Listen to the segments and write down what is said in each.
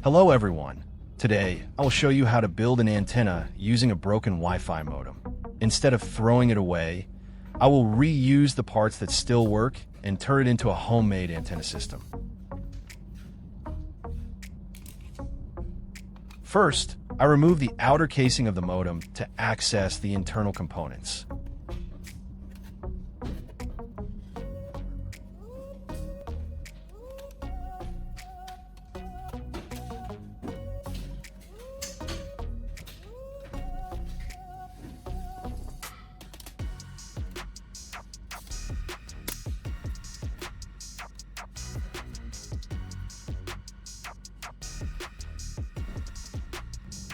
Hello everyone. Today, I will show you how to build an antenna using a broken Wi-Fi modem. Instead of throwing it away, I will reuse the parts that still work and turn it into a homemade antenna system. First, I remove the outer casing of the modem to access the internal components.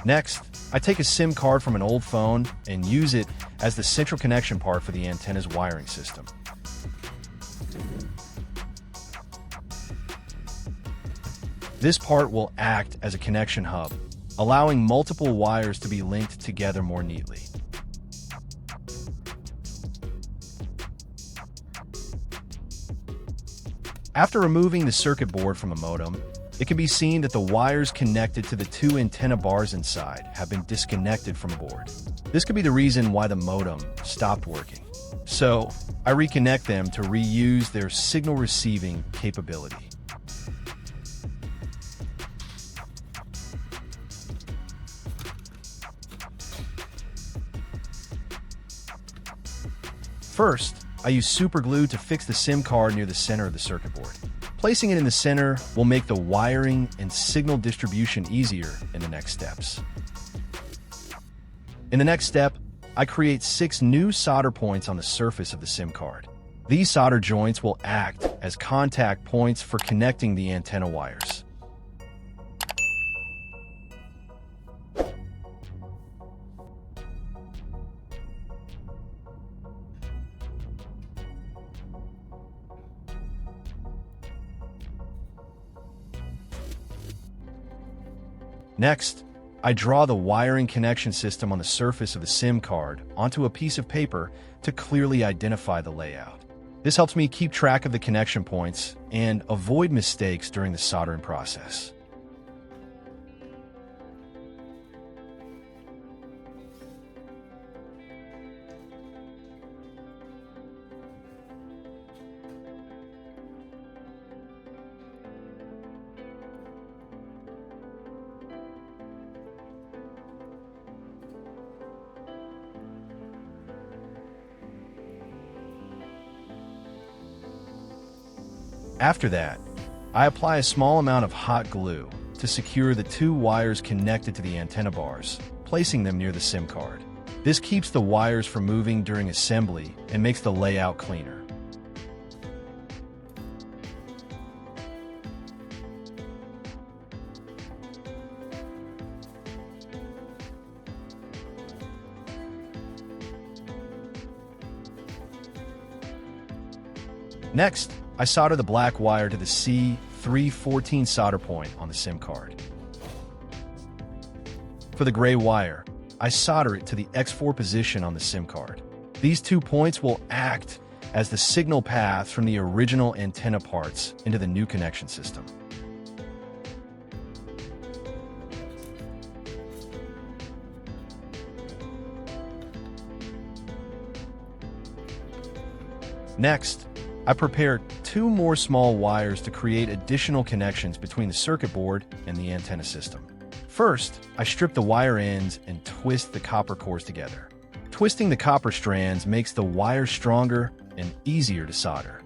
Next, I take a SIM card from an old phone and use it as the central connection part for the antenna's wiring system. This part will act as a connection hub, allowing multiple wires to be linked together more neatly. After removing the circuit board from a modem, it can be seen that the wires connected to the two antenna bars inside have been disconnected from the board. This could be the reason why the modem stopped working. So, I reconnect them to reuse their signal receiving capability. First, I use super glue to fix the SIM card near the center of the circuit board. Placing it in the center will make the wiring and signal distribution easier in the next steps. In the next step, I create 6 new solder points on the surface of the SIM card. These solder joints will act as contact points for connecting the antenna wires. Next, I draw the wiring connection system on the surface of the SIM card onto a piece of paper to clearly identify the layout. This helps me keep track of the connection points and avoid mistakes during the soldering process. After that, I apply a small amount of hot glue to secure the 2 wires connected to the antenna bars, placing them near the SIM card. This keeps the wires from moving during assembly and makes the layout cleaner. Next, I solder the black wire to the C314 solder point on the SIM card. For the gray wire, I solder it to the X4 position on the SIM card. These 2 points will act as the signal path from the original antenna parts into the new connection system. Next, I prepare 2 more small wires to create additional connections between the circuit board and the antenna system. First, I strip the wire ends and twist the copper cores together. Twisting the copper strands makes the wires stronger and easier to solder.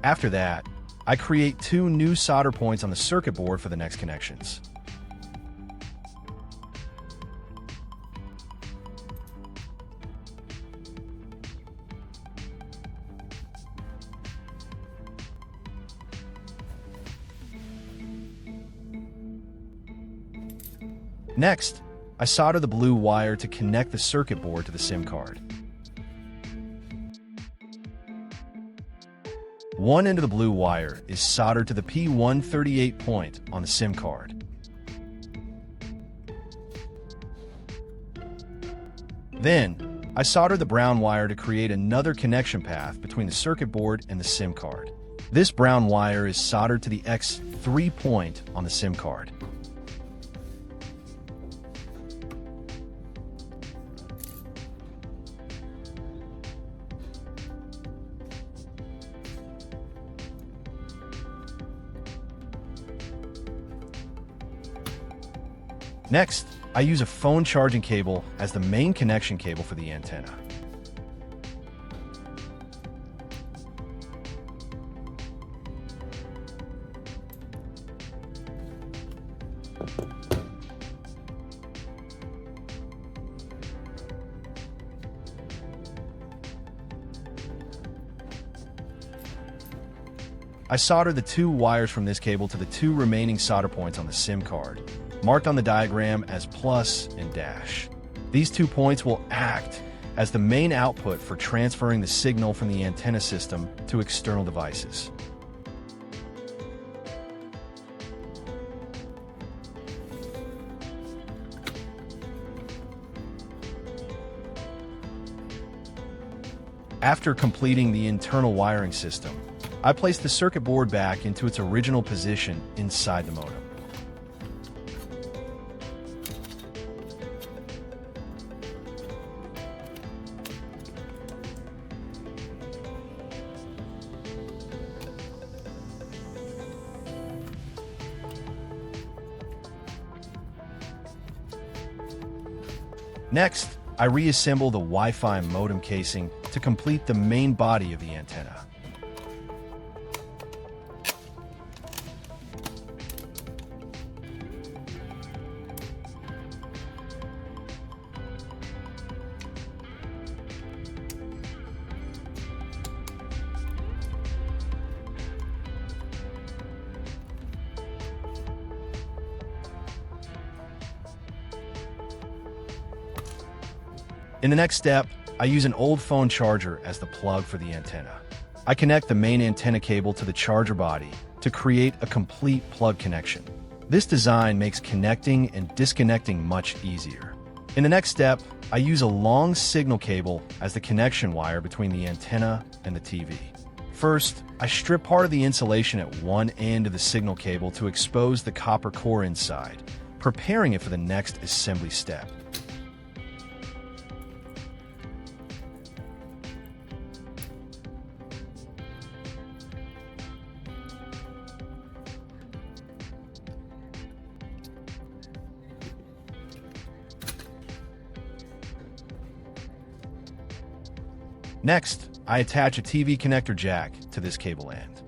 After that, I create 2 new solder points on the circuit board for the next connections. Next, I solder the blue wire to connect the circuit board to the SIM card. One end of the blue wire is soldered to the P138 point on the SIM card. Then, I solder the brown wire to create another connection path between the circuit board and the SIM card. This brown wire is soldered to the X3 point on the SIM card. Next, I use a phone charging cable as the main connection cable for the antenna. I solder the two wires from this cable to the two remaining solder points on the SIM card, marked on the diagram as plus and dash. These 2 points will act as the main output for transferring the signal from the antenna system to external devices. After completing the internal wiring system, I place the circuit board back into its original position inside the modem. Next, I reassemble the Wi-Fi modem casing to complete the main body of the antenna. In the next step, I use an old phone charger as the plug for the antenna. I connect the main antenna cable to the charger body to create a complete plug connection. This design makes connecting and disconnecting much easier. In the next step, I use a long signal cable as the connection wire between the antenna and the TV. First, I strip part of the insulation at one end of the signal cable to expose the copper core inside, preparing it for the next assembly step. Next, I attach a TV connector jack to this cable end.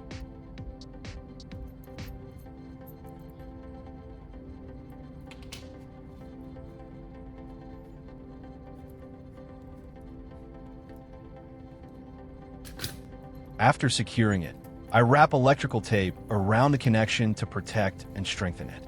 After securing it, I wrap electrical tape around the connection to protect and strengthen it.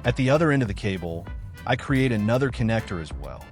At the other end of the cable, I create another connector as well.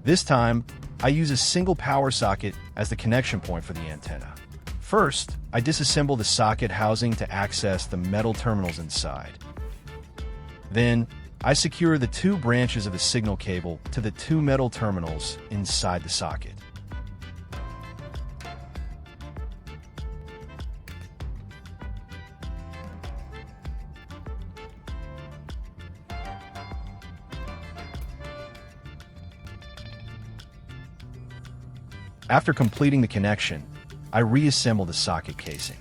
This time, I use a single power socket as the connection point for the antenna. First, I disassemble the socket housing to access the metal terminals inside. Then, I secure the two branches of the signal cable to the two metal terminals inside the socket. After completing the connection, I reassemble the socket casing.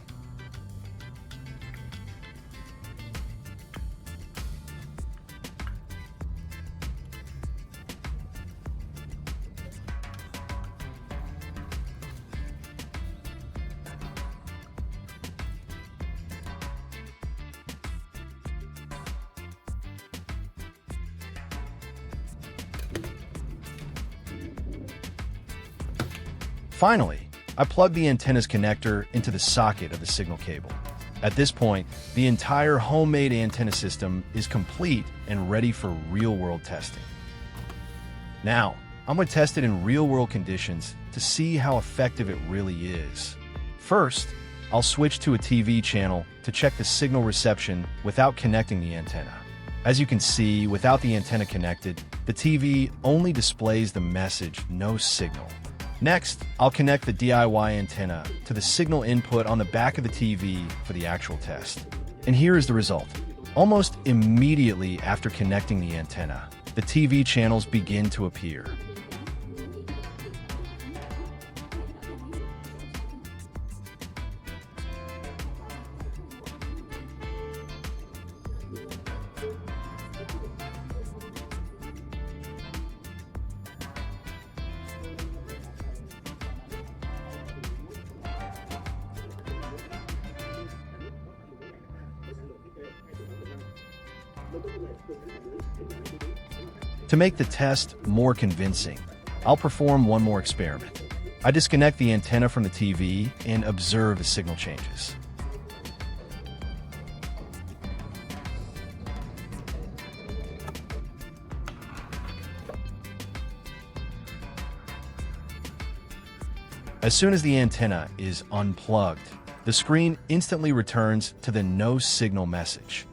Finally, I plug the antenna's connector into the socket of the signal cable. At this point, the entire homemade antenna system is complete and ready for real-world testing. Now, I'm going to test it in real-world conditions to see how effective it really is. First, I'll switch to a TV channel to check the signal reception without connecting the antenna. As you can see, without the antenna connected, the TV only displays the message, no signal. Next, I'll connect the DIY antenna to the signal input on the back of the TV for the actual test. And here is the result. Almost immediately after connecting the antenna, the TV channels begin to appear. To make the test more convincing, I'll perform one more experiment. I disconnect the antenna from the TV and observe the signal changes. As soon as the antenna is unplugged, the screen instantly returns to the no signal message.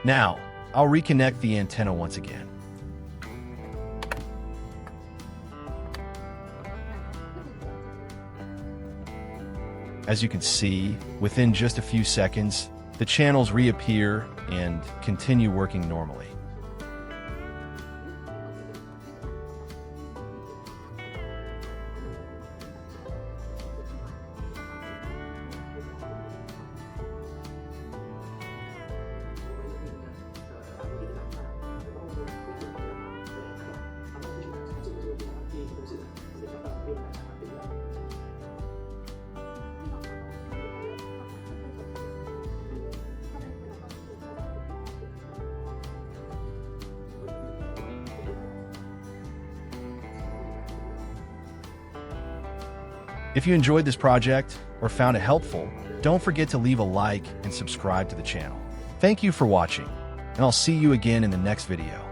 Now, I'll reconnect the antenna once again. As you can see, within just a few seconds, the channels reappear and continue working normally. If you enjoyed this project or found it helpful, don't forget to leave a like and subscribe to the channel. Thank you for watching, and I'll see you again in the next video.